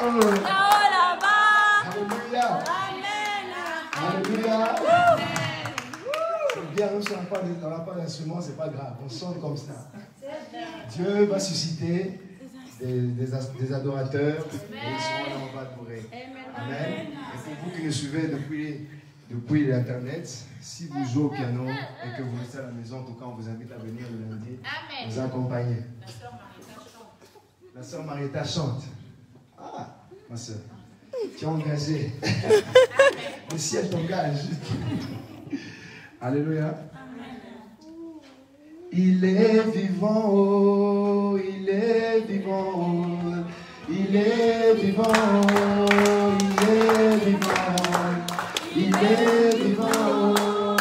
Alléluia. Alléluia. C'est bien, on n'a pas d'instrument, c'est pas grave. On sonne comme ça. Dieu va susciter des adorateurs. Et ils seront là, on va adorer. Amen. Et pour vous qui nous suivez depuis l'Internet, si vous jouez au piano et que vous restez à la maison, en tout cas, on vous invite à venir le lundi nous accompagner. La sœur Marietta chante. Ah, ma sœur, tu es engagée. Le ciel t'engage. Alléluia. Il est vivant, oh, il est vivant, oh, il est vivant, oh, il est vivant, il est vivant, oh,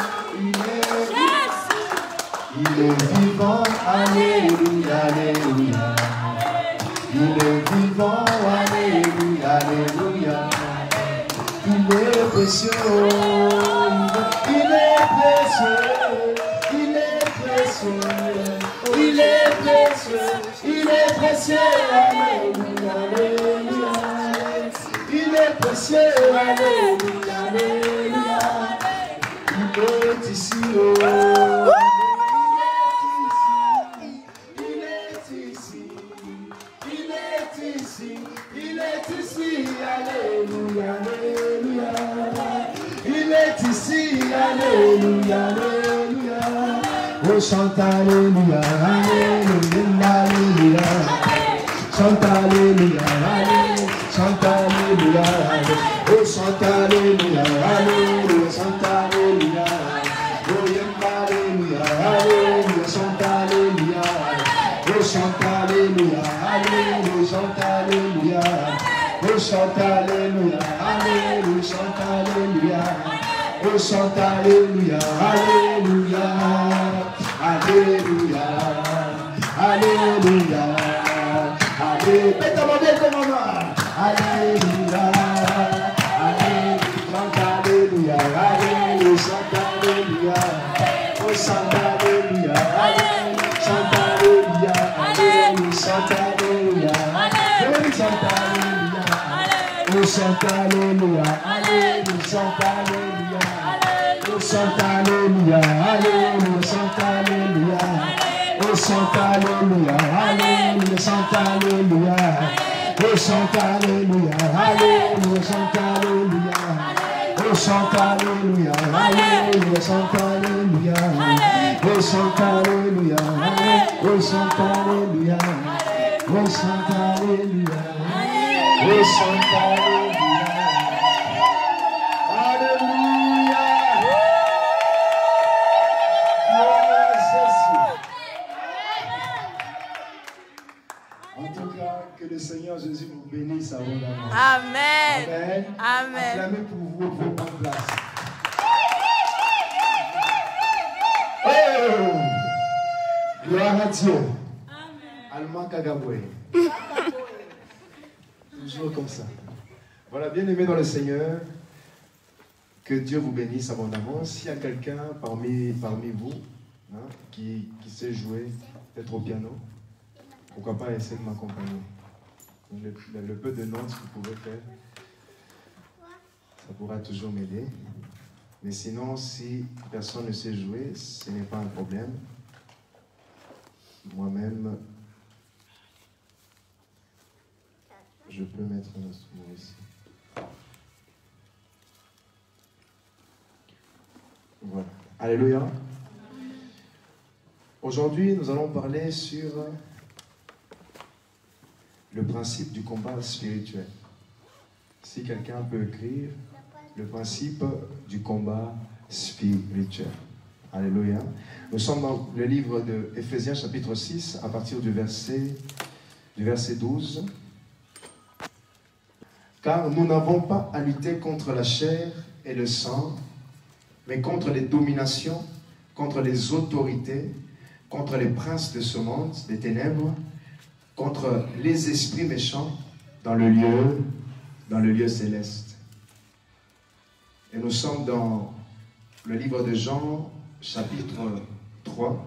il est vivant, alléluia, alléluia. Il est vivant, alléluia, alléluia. Il est précieux, il est précieux, il est précieux, il est précieux, il est précieux, alléluia, alléluia. Il est précieux, alléluia, alléluia. Il est ici, oh. Alléluia, alléluia. Il est ici, alléluia, alléluia. Oh, chante alléluia, alléluia, alléluia. Chante alléluia, alléluia, chante alléluia. Oh, chante alléluia, alléluia, chante alléluia. Oh, yemba alléluia, alléluia, chante alléluia. Oh, chante alléluia, alléluia, chante alléluia. Oh, chante alléluia, alléluia, chante alléluia. Oh, chante alléluia, alléluia, alléluia, alléluia, alléluia. Alléluia, alléluia, chante alléluia, alléluia, chante alléluia. Oh, chante alléluia, alléluia, chante alléluia, alléluia, chante alléluia, alléluia, chante alléluia. Oh, chante alléluia, alléluia, chante alléluia. Oh, chante alléluia, alléluia, chante alléluia. Oh, chante alléluia, alléluia, chante alléluia. Oh, chante alléluia, alléluia, chante alléluia. Oh, chante alléluia, alléluia, chante alléluia. Oh, chante alléluia, oh, chante alléluia. Oh, chante alléluia. Oh, chante alléluia. Alléluia. Gloire à Jésus. En tout cas, que le Seigneur Jésus vous bénisse abondamment. Amen. Amen. Amen. Acclamez pour vous, pour prendre place. Oh! Gloire à Dieu. Amen. Allemand Kagaboué. Toujours comme ça. Voilà, bien aimé dans le Seigneur, que Dieu vous bénisse abondamment. S'il y a quelqu'un parmi vous qui sait jouer, peut-être au piano, pourquoi pas essayer de m'accompagner. Le peu de notes que vous pouvez faire, ça pourra toujours m'aider. Mais sinon, si personne ne sait jouer, ce n'est pas un problème. Moi-même, je peux mettre un instrument ici. Voilà. Alléluia. Aujourd'hui, nous allons parler sur le principe du combat spirituel. Si quelqu'un peut écrire, le principe du combat spirituel. Alléluia. Nous sommes dans le livre de Éphésiens chapitre 6, à partir du verset 12. Car nous n'avons pas à lutter contre la chair et le sang, mais contre les dominations, contre les autorités, contre les princes de ce monde, des ténèbres, contre les esprits méchants dans le lieu céleste. Et nous sommes dans le livre de Jean, chapitre 3.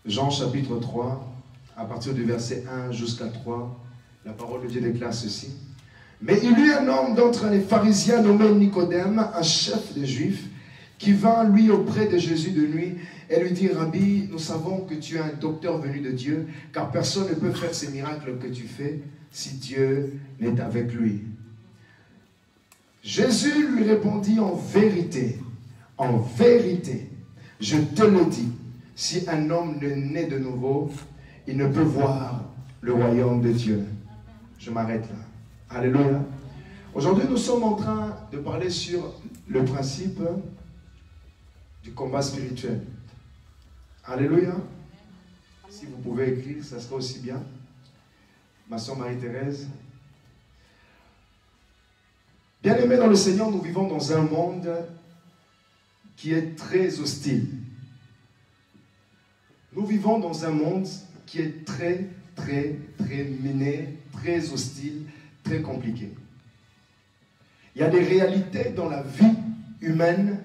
Jean, chapitre 3, à partir du verset 1 jusqu'à 3, la parole de Dieu déclare ceci. Mais il y eut un homme d'entre les pharisiens nommé Nicodème, un chef des Juifs, qui vint lui auprès de Jésus de nuit et lui dit, Rabbi, nous savons que tu es un docteur venu de Dieu, car personne ne peut faire ces miracles que tu fais si Dieu n'est avec lui. Jésus lui répondit, en vérité, je te le dis, si un homme ne naît de nouveau, il ne peut voir le royaume de Dieu. Je m'arrête là. Alléluia. Aujourd'hui, nous sommes en train de parler sur le principe du combat spirituel. Alléluia. Si vous pouvez écrire, ça sera aussi bien. Ma soeur Marie-Thérèse. Bien-aimés dans le Seigneur, nous vivons dans un monde qui est très hostile. Nous vivons dans un monde qui est très miné, très hostile, très compliqué. Il y a des réalités dans la vie humaine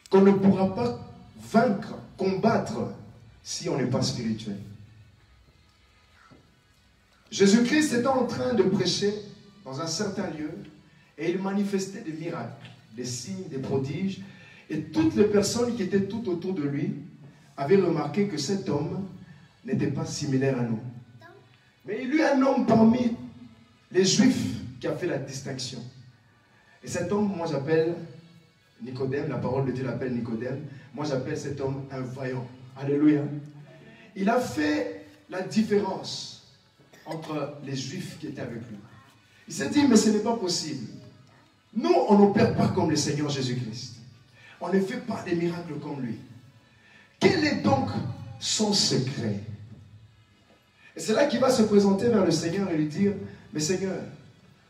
qu'on ne pourra pas vaincre, combattre, si on n'est pas spirituel. Jésus-Christ était en train de prêcher dans un certain lieu et il manifestait des miracles, des signes, des prodiges, et toutes les personnes qui étaient tout autour de lui avaient remarqué que cet homme n'était pas similaire à nous. Mais il y a un homme parmi les Juifs qui a fait la distinction. Et cet homme, moi j'appelle Nicodème, la parole de Dieu l'appelle Nicodème, moi j'appelle cet homme un vaillant. Alléluia. Il a fait la différence entre les Juifs qui étaient avec lui. Il s'est dit, mais ce n'est pas possible. Nous, on n'opère pas comme le Seigneur Jésus-Christ. On ne fait pas des miracles comme lui. Quel est donc son secret? Et c'est là qu'il va se présenter vers le Seigneur et lui dire, mais Seigneur,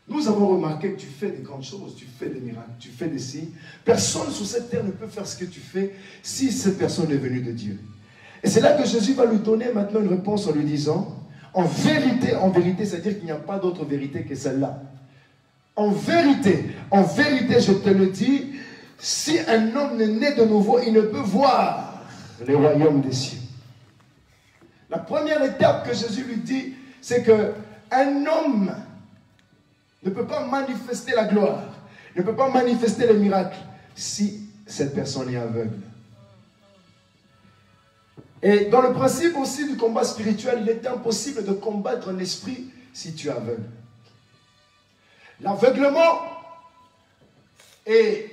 nous avons remarqué que tu fais des grandes choses, tu fais des miracles, tu fais des signes. Personne sur cette terre ne peut faire ce que tu fais si cette personne est venue de Dieu. Et c'est là que Jésus va lui donner maintenant une réponse en lui disant, en vérité, c'est-à-dire qu'il n'y a pas d'autre vérité que celle-là. En vérité, je te le dis, si un homme ne naît de nouveau, il ne peut voir le royaume des cieux. La première étape que Jésus lui dit, c'est qu'un homme ne peut pas manifester la gloire, ne peut pas manifester les miracles si cette personne est aveugle. Et dans le principe aussi du combat spirituel, il est impossible de combattre un esprit si tu es aveugle. L'aveuglement est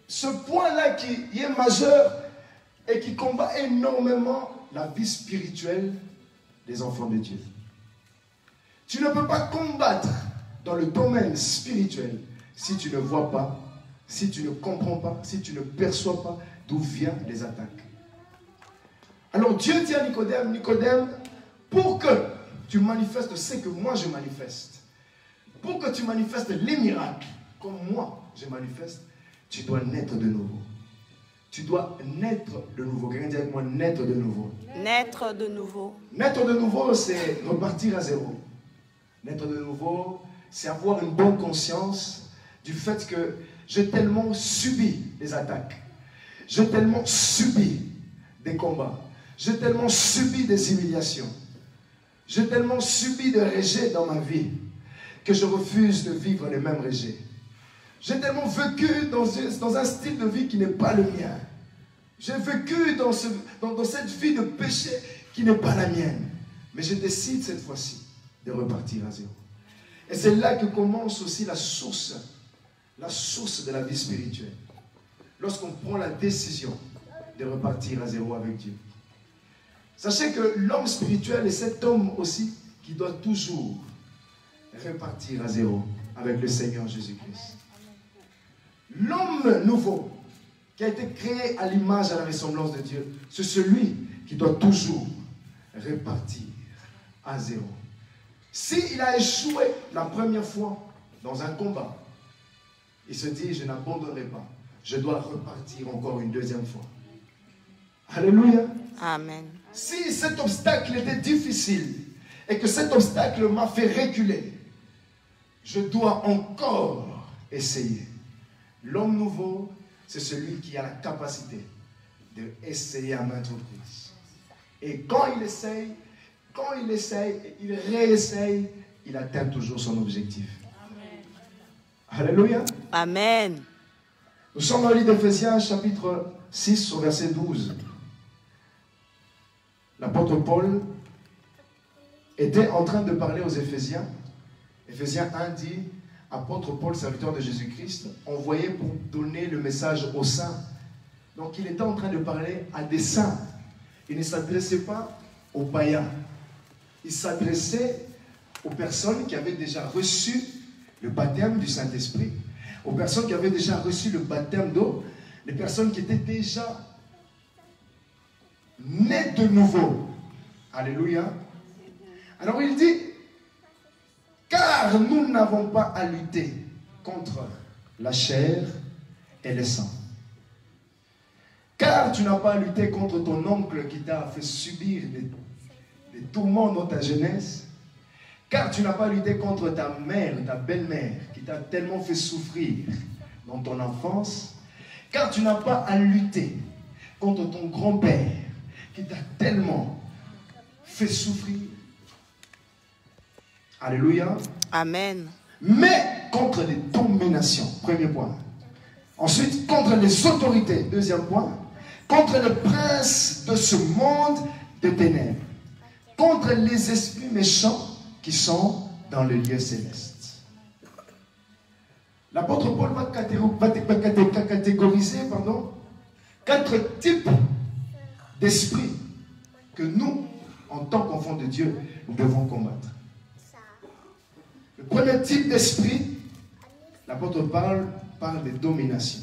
ce point-là qui est majeur et qui combat énormément la vie spirituelle des enfants de Dieu. Tu ne peux pas combattre dans le domaine spirituel si tu ne vois pas, si tu ne comprends pas, si tu ne perçois pas d'où viennent les attaques. Alors Dieu dit à Nicodème, Nicodème, pour que tu manifestes ce que moi je manifeste, pour que tu manifestes les miracles comme moi je manifeste, tu dois naître de nouveau. Tu dois naître de nouveau. Quelqu'un dit avec moi, naître de nouveau. Naître de nouveau. Naître de nouveau, c'est repartir à zéro. Naître de nouveau, c'est avoir une bonne conscience du fait que j'ai tellement subi des attaques. J'ai tellement subi des combats. J'ai tellement subi des humiliations. J'ai tellement subi de rejets dans ma vie que je refuse de vivre les mêmes rejets. J'ai tellement vécu dans un style de vie qui n'est pas le mien. J'ai vécu dans cette vie de péché qui n'est pas la mienne. Mais je décide cette fois-ci de repartir à zéro. Et c'est là que commence aussi la source de la vie spirituelle. Lorsqu'on prend la décision de repartir à zéro avec Dieu. Sachez que l'homme spirituel est cet homme aussi qui doit toujours repartir à zéro avec le Seigneur Jésus-Christ. L'homme nouveau qui a été créé à l'image et à la ressemblance de Dieu, c'est celui qui doit toujours repartir à zéro. S'il a échoué la première fois dans un combat, il se dit, je n'abandonnerai pas. Je dois repartir encore une deuxième fois. Alléluia. Amen. Si cet obstacle était difficile et que cet obstacle m'a fait reculer, je dois encore essayer. L'homme nouveau, c'est celui qui a la capacité d'essayer à maintes reprises. Et quand il essaye, quand il essaye, il réessaye, il atteint toujours son objectif. Amen. Alléluia. Amen. Nous sommes dans le livre d'Éphésiens, chapitre 6, au verset 12. L'apôtre Paul était en train de parler aux Éphésiens. Éphésiens 1 dit, apôtre Paul, serviteur de Jésus-Christ, envoyé pour donner le message aux saints. Donc il était en train de parler à des saints. Il ne s'adressait pas aux païens. Il s'adressait aux personnes qui avaient déjà reçu le baptême du Saint-Esprit, aux personnes qui avaient déjà reçu le baptême d'eau, les personnes qui étaient déjà nées de nouveau. Alléluia. Alors il dit, car nous n'avons pas à lutter contre la chair et le sang. Car tu n'as pas à lutter contre ton oncle qui t'a fait subir des tourments dans ta jeunesse. Car tu n'as pas à lutter contre ta mère, ta belle-mère qui t'a tellement fait souffrir dans ton enfance. Car tu n'as pas à lutter contre ton grand-père qui t'a tellement fait souffrir. Alléluia. Amen. Mais contre les dominations, premier point. Ensuite, contre les autorités, deuxième point. Contre le prince de ce monde de ténèbres. Contre les esprits méchants qui sont dans le lieu céleste. L'apôtre Paul va catégoriser quatre types d'esprits que nous, en tant qu'enfants de Dieu, nous devons combattre. Le premier type d'esprit, l'apôtre parle de domination.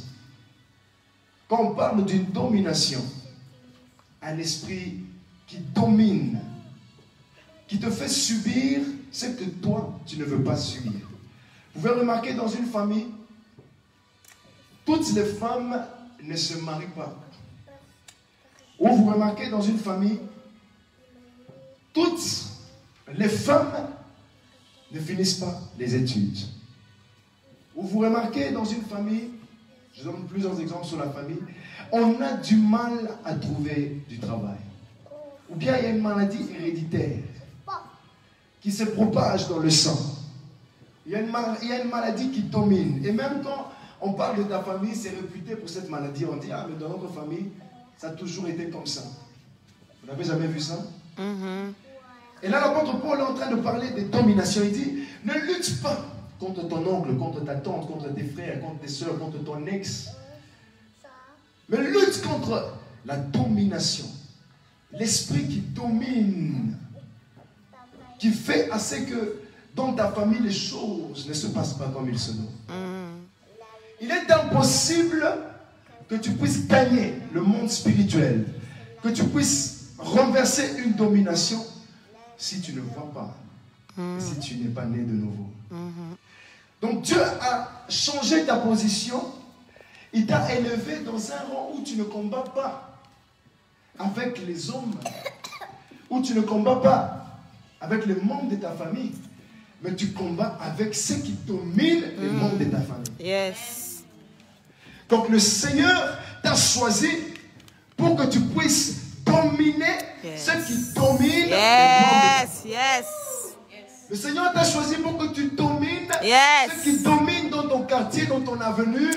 Quand on parle d'une domination, un esprit qui domine, qui te fait subir ce que toi, tu ne veux pas subir. Vous pouvez remarquer dans une famille, toutes les femmes ne se marient pas. Ou vous remarquez dans une famille, toutes les femmes ne finissent pas les études. Ou vous remarquez dans une famille, je donne plusieurs exemples sur la famille, on a du mal à trouver du travail. Ou bien il y a une maladie héréditaire qui se propage dans le sang. Il y a une maladie qui domine. Et même quand on parle de ta famille, c'est réputé pour cette maladie. On dit, ah, mais dans notre famille, ça a toujours été comme ça. Vous n'avez jamais vu ça? Et là, l'apôtre Paul est en train de parler de domination. Il dit, ne lutte pas contre ton oncle, contre ta tante, contre tes frères, contre tes soeurs, contre ton ex. Mais lutte contre la domination. L'esprit qui domine, qui fait à ce que dans ta famille, les choses ne se passent pas comme il se doit. Il est impossible que tu puisses gagner le monde spirituel, que tu puisses renverser une domination si tu ne vois pas, si tu n'es pas né de nouveau. Donc Dieu a changé ta position, il t'a élevé dans un rang où tu ne combats pas avec les hommes, où tu ne combats pas avec les membres de ta famille, mais tu combats avec ceux qui dominent les membres de ta famille. Yes. Donc le Seigneur t'a choisi pour que tu puisses dominer ceux qui dominent les membres de ta famille. Le Seigneur t'a choisi pour que tu domines ceux qui dominent dans ton quartier, dans ton avenue,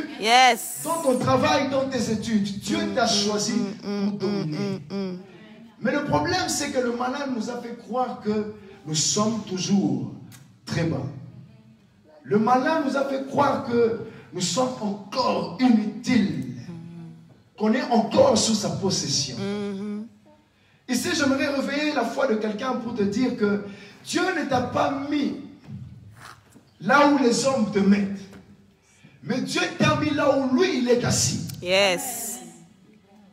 dans ton travail, dans tes études. Dieu t'a choisi pour dominer. Mais le problème, c'est que le malin nous a fait croire que nous sommes toujours très bas. Le malin nous a fait croire que nous sommes encore inutiles, qu'on est encore sous sa possession. Ici, j'aimerais réveiller la foi de quelqu'un pour te dire que Dieu ne t'a pas mis là où les hommes te mettent, mais Dieu t'a mis là où lui, il est assis.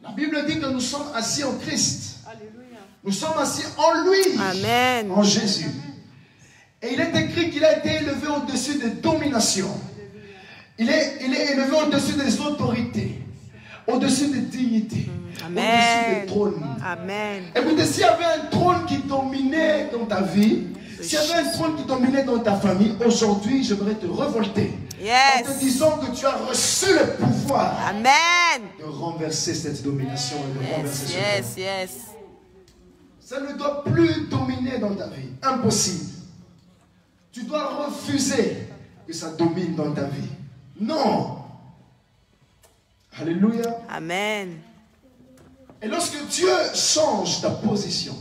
La Bible dit que nous sommes assis en Christ. Nous sommes assis en lui. Amen. En Jésus. Et il est écrit qu'il a été élevé au-dessus des dominations. Il est élevé au-dessus des autorités, au-dessus des dignités, au-dessus des trônes. Amen. Écoutez, s'il y avait un trône qui dominait dans ta vie, s'il y avait un trône qui dominait dans ta famille, aujourd'hui, j'aimerais te révolter. En te disant que tu as reçu le pouvoir de renverser cette domination et de renverser ce trône. Ça ne doit plus dominer dominer dans ta vie. Impossible. Tu dois refuser que ça domine dans ta vie. Non. Alléluia. Amen. Et lorsque Dieu change ta position,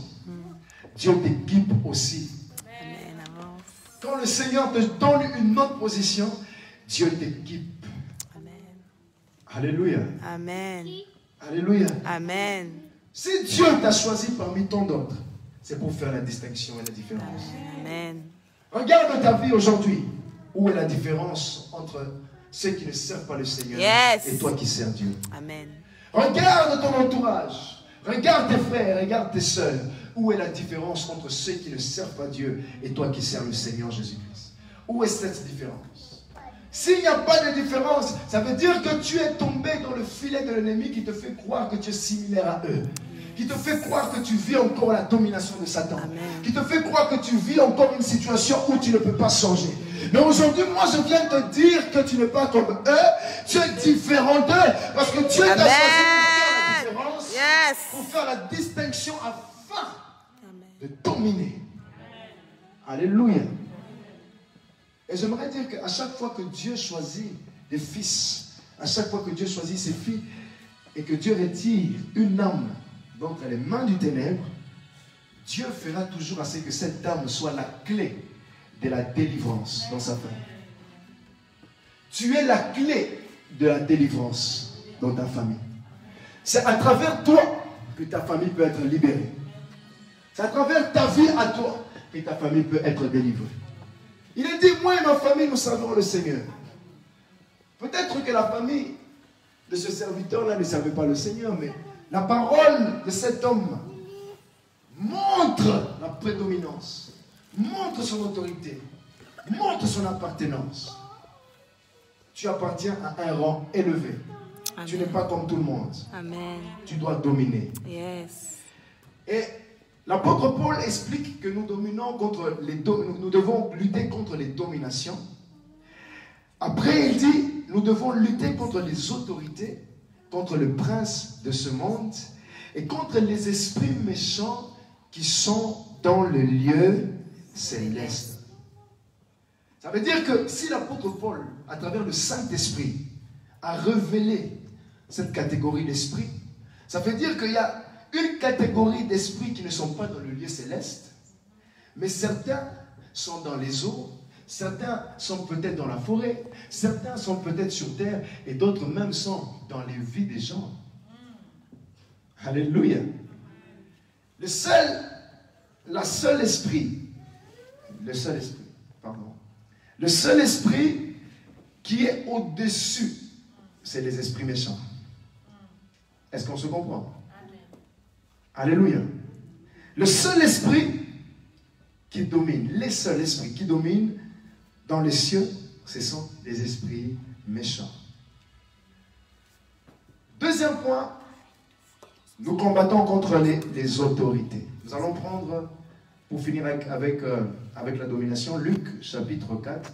Dieu t'équipe aussi. Amen. Avance. Quand le Seigneur te donne une autre position, Dieu t'équipe. Amen. Alléluia. Amen. Alléluia. Amen. Si Dieu t'a choisi parmi tant d'autres, c'est pour faire la distinction et la différence. Amen. Regarde ta vie aujourd'hui. Où est la différence entre ceux qui ne servent pas le Seigneur et toi qui sers Dieu? Amen. Regarde ton entourage. Regarde tes frères, regarde tes sœurs. Où est la différence entre ceux qui ne servent pas Dieu et toi qui sers le Seigneur Jésus-Christ? Où est cette différence? S'il n'y a pas de différence, ça veut dire que tu es tombé dans le filet de l'ennemi qui te fait croire que tu es similaire à eux. Qui te fait croire que tu vis encore la domination de Satan. Amen. Qui te fait croire que tu vis encore une situation où tu ne peux pas changer. Mais aujourd'hui, moi, je viens te dire que tu n'es pas comme eux. Tu es différent d'eux. Parce que Dieu t'a choisi pour faire la différence. Yes. Pour faire la distinction afin Amen. de dominer. Alléluia. Et j'aimerais dire qu'à chaque fois que Dieu choisit des fils, à chaque fois que Dieu choisit ses filles, et que Dieu retire une âme d'entre les mains du ténèbre, Dieu fera toujours à ce que cette âme soit la clé de la délivrance dans sa famille. Tu es la clé de la délivrance dans ta famille. C'est à travers toi que ta famille peut être libérée. C'est à travers ta vie à toi que ta famille peut être délivrée. Il est dit, moi et ma famille, nous servons le Seigneur. Peut-être que la famille de ce serviteur-là ne savait pas le Seigneur, mais la parole de cet homme montre la prédominance, montre son autorité, montre son appartenance. Tu appartiens à un rang élevé. Amen. Tu n'es pas comme tout le monde. Amen. Tu dois dominer. Yes. Et l'apôtre Paul explique que nous nous devons lutter contre les dominations. Après, il dit, nous devons lutter contre les autorités, contre le prince de ce monde et contre les esprits méchants qui sont dans le lieu céleste. Ça veut dire que si l'apôtre Paul, à travers le Saint-Esprit, a révélé cette catégorie d'esprit, ça veut dire qu'il y a une catégorie d'esprits qui ne sont pas dans le lieu céleste, mais certains sont dans les eaux, certains sont peut-être dans la forêt, certains sont peut-être sur terre, et d'autres même sont dans les vies des gens. Alléluia. Le seul esprit qui est au-dessus, c'est les esprits méchants. Est-ce qu'on se comprend? Alléluia. Le seul esprit qui domine, les seuls esprits qui dominent dans les cieux, ce sont les esprits méchants. Deuxième point, nous combattons contre les autorités. Nous allons prendre, pour finir avec la domination, Luc chapitre 4.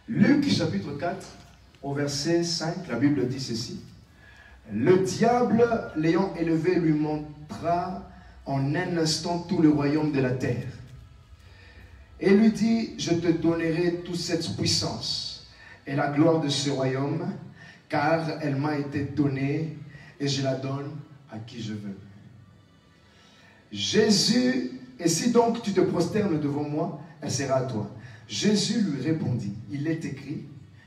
Luc chapitre 4, au verset 5, la Bible dit ceci. Le diable, l'ayant élevé, lui montra en un instant tout le royaume de la terre. Et lui dit, je te donnerai toute cette puissance et la gloire de ce royaume, car elle m'a été donnée et je la donne à qui je veux. Jésus, et si donc tu te prosternes devant moi, elle sera à toi. Jésus lui répondit, il est écrit,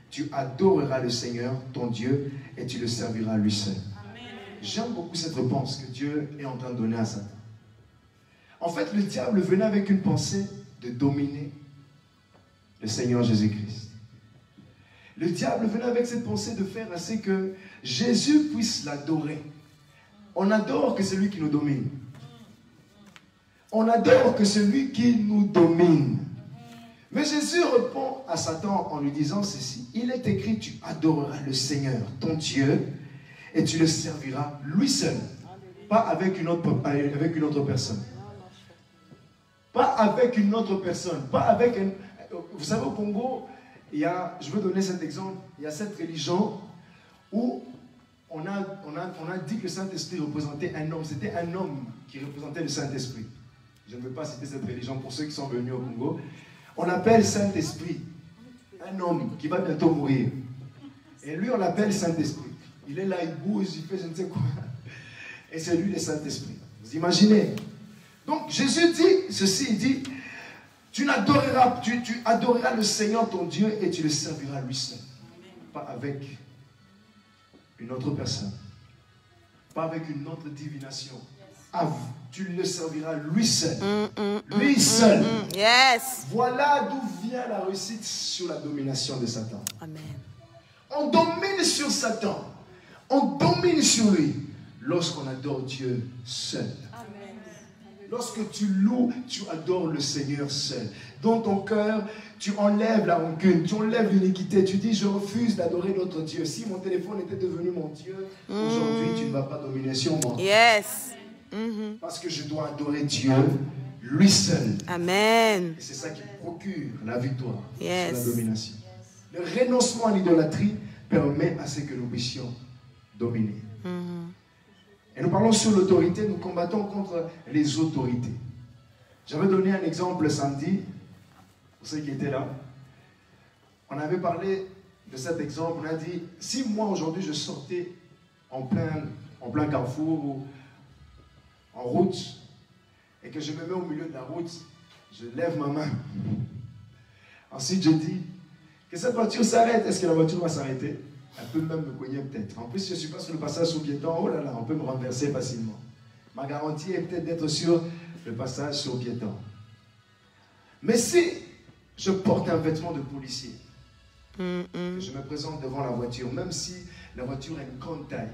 tu adoreras le Seigneur, ton Dieu, et tu le serviras lui seul. J'aime beaucoup cette réponse que Dieu est en train de donner à Satan. En fait, le diable venait avec une pensée de dominer le Seigneur Jésus-Christ. Le diable venait avec cette pensée de faire à ce que Jésus puisse l'adorer. On adore que celui qui nous domine. On adore que celui qui nous domine. Mais Jésus répond à Satan en lui disant ceci. Il est écrit, tu adoreras le Seigneur, ton Dieu, et tu le serviras lui seul. Pas avec une autre personne. Pas avec une autre personne. Pas avec un... Vous savez, au Congo, je veux donner cet exemple. Il y a cette religion où on a dit que le Saint-Esprit représentait un homme. C'était un homme qui représentait le Saint-Esprit. Je ne veux pas citer cette religion pour ceux qui sont venus au Congo. On appelle Saint-Esprit un homme qui va bientôt mourir. Et lui, on l'appelle Saint-Esprit. Il est là, il bouge, il fait je ne sais quoi. Et c'est lui le Saint-Esprit. Vous imaginez? Donc Jésus dit ceci, il dit, tu adoreras le Seigneur ton Dieu et tu le serviras lui seul. Pas avec une autre personne. Pas avec une autre divination. Tu le serviras lui seul. Lui seul. Yes. Voilà d'où vient la réussite sur la domination de Satan. Amen. On domine sur Satan. On domine sur lui lorsqu'on adore Dieu seul. Amen. Lorsque tu loues, tu adores le Seigneur seul. Dans ton cœur, tu enlèves la rancune, tu enlèves l'iniquité. Tu dis, je refuse d'adorer notre Dieu. Si mon téléphone était devenu mon Dieu, aujourd'hui, tu ne vas pas dominer sur moi. Yes. Parce que je dois adorer Dieu, lui seul. Amen. Et c'est ça qui procure la victoire sur la Yes. domination. Le renoncement à l'idolâtrie permet à ce que nous puissions dominer. Et nous parlons sur l'autorité, nous combattons contre les autorités. J'avais donné un exemple samedi, pour ceux qui étaient là. On avait parlé de cet exemple, on a dit, si moi aujourd'hui je sortais en plein carrefour ou en route, et que je me mets au milieu de la route, je lève ma main. Ensuite je dis, que cette voiture s'arrête, est-ce que la voiture va s'arrêter? Elle peut même me cogner peut-être. En plus, je ne suis pas sur le passage sur piéton. Oh là là, on peut me renverser facilement. Ma garantie est peut-être d'être sur le passage sur piéton. Mais si je porte un vêtement de policier, que je me présente devant la voiture, même si la voiture a une grande taille,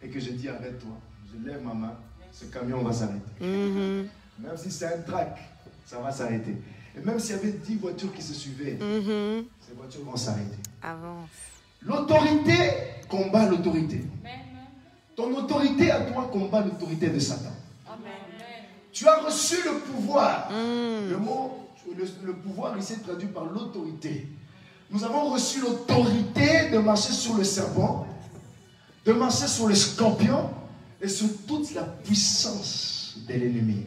et que je dis arrête-toi, je lève ma main, ce camion va s'arrêter. Même si c'est un track, ça va s'arrêter. Et même s'il y avait 10 voitures qui se suivaient, ces voitures vont s'arrêter. Avance. L'autorité combat l'autorité. Ton autorité à toi combat l'autorité de Satan. Amen. Tu as reçu le pouvoir. Le mot, le pouvoir ici est traduit par l'autorité. Nous avons reçu l'autorité de marcher sur le serpent, de marcher sur le scorpion et sur toute la puissance de l'ennemi.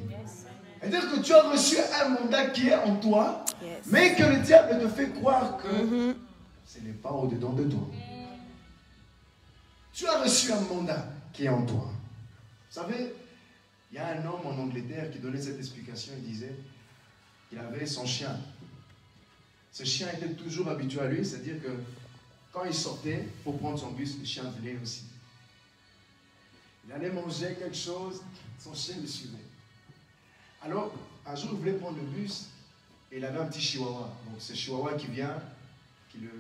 C'est-à-dire que tu as reçu un mandat qui est en toi, mais que le diable te fait croire que ce n'est pas au-dedans de toi. Tu as reçu un mandat qui est en toi. Vous savez, il y a un homme en Angleterre qui donnait cette explication. Il disait qu'il avait son chien. Ce chien était toujours habitué à lui, c'est-à-dire que quand il sortait pour prendre son bus, le chien venait aussi. Il allait manger quelque chose, son chien le suivait. Alors, un jour, il voulait prendre le bus et il avait un petit chihuahua. Donc, ce chihuahua qui vient, qui le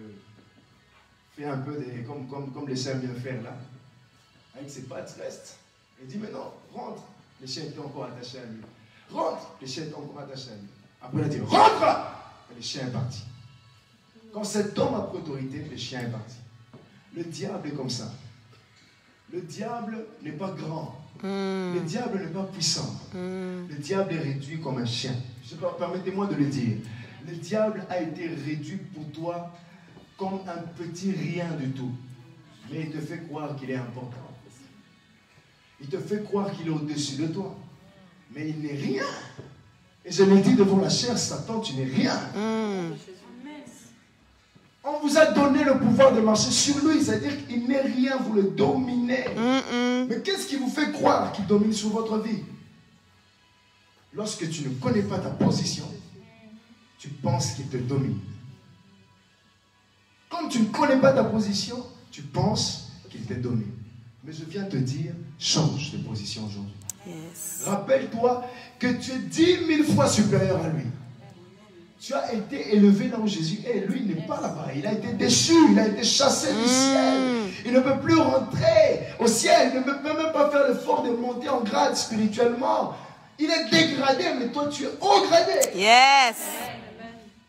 fait un peu comme les chiens viennent faire là, avec ses pattes restent. Il dit, mais non, rentre. Le chien était encore attaché à lui. Rentre. Le chien était encore attaché à lui. Après, il a dit, rentre. Et le chien est parti. Quand cet homme a pris autorité, le chien est parti. Le diable est comme ça. Le diable n'est pas grand. Le diable n'est pas puissant. Le diable est réduit comme un chien. Permettez-moi de le dire. Le diable a été réduit pour toi comme un petit rien du tout. Mais il te fait croire qu'il est important. Il te fait croire qu'il est au-dessus de toi. Mais il n'est rien. Et je l'ai dit devant la chair, Satan, tu n'es rien. On vous a donné le pouvoir de marcher sur lui. C'est-à-dire qu'il n'est rien, vous le dominez. Mais qu'est-ce qui vous fait croire qu'il domine sur votre vie? Lorsque tu ne connais pas ta position, tu penses qu'il te domine. Quand tu ne connais pas ta position, tu penses qu'il te domine. Mais je viens te dire, change de position aujourd'hui. Yes. Rappelle-toi que tu es 10 000 fois supérieur à lui. Tu as été élevé là où Jésus est. Lui, il n'est pas là-bas. Il a été déchu, il a été chassé du ciel. Il ne peut plus rentrer au ciel. Il ne peut même pas faire l'effort de monter en grade spirituellement. Il est dégradé, mais toi, tu es haut gradé. Yes.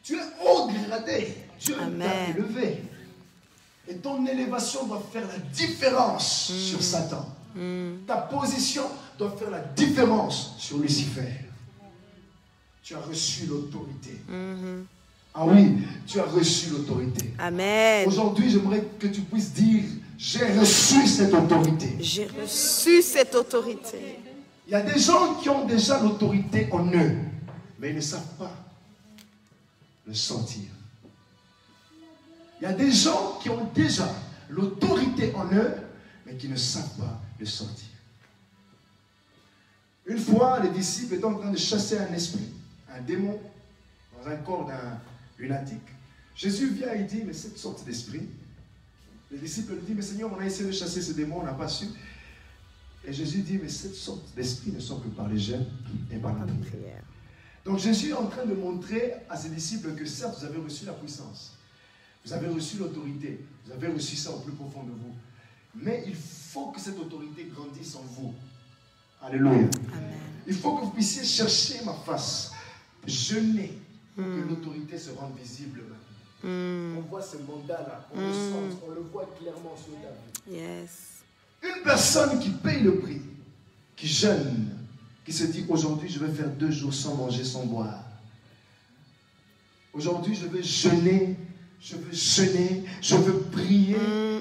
Tu es haut gradé. Dieu t'a Amen. élevé. Et ton élévation doit faire la différence sur Satan. Ta position doit faire la différence sur Lucifer. Tu as reçu l'autorité. Ah oui, tu as reçu l'autorité. Amen. Aujourd'hui, j'aimerais que tu puisses dire j'ai reçu cette autorité. J'ai reçu cette autorité. Il y a des gens qui ont déjà l'autorité en eux, mais ils ne savent pas le sentir. Il y a des gens qui ont déjà l'autorité en eux, mais qui ne savent pas le sentir. Une fois, les disciples étaient en train de chasser un esprit, un démon, dans un corps d'un lunatique. Jésus vient et dit, mais cette sorte d'esprit, les disciples lui disent, mais Seigneur, on a essayé de chasser ce démon, on n'a pas su. Et Jésus dit, mais cette sorte d'esprit ne sort que par les jeûnes et par la prière. Donc Jésus est en train de montrer à ses disciples que certes, vous avez reçu la puissance, vous avez reçu l'autorité, vous avez reçu ça au plus profond de vous. Mais il faut que cette autorité grandisse en vous. Alléluia. Amen. Il faut que vous puissiez chercher ma face, jeûner, pour que l'autorité se rende visible maintenant. On voit ce mandat-là, on le sent, on le voit clairement sur ta vie. Yes. Une personne qui paye le prix, qui jeûne, qui se dit aujourd'hui je vais faire 2 jours sans manger, sans boire. Aujourd'hui je vais jeûner, je veux prier.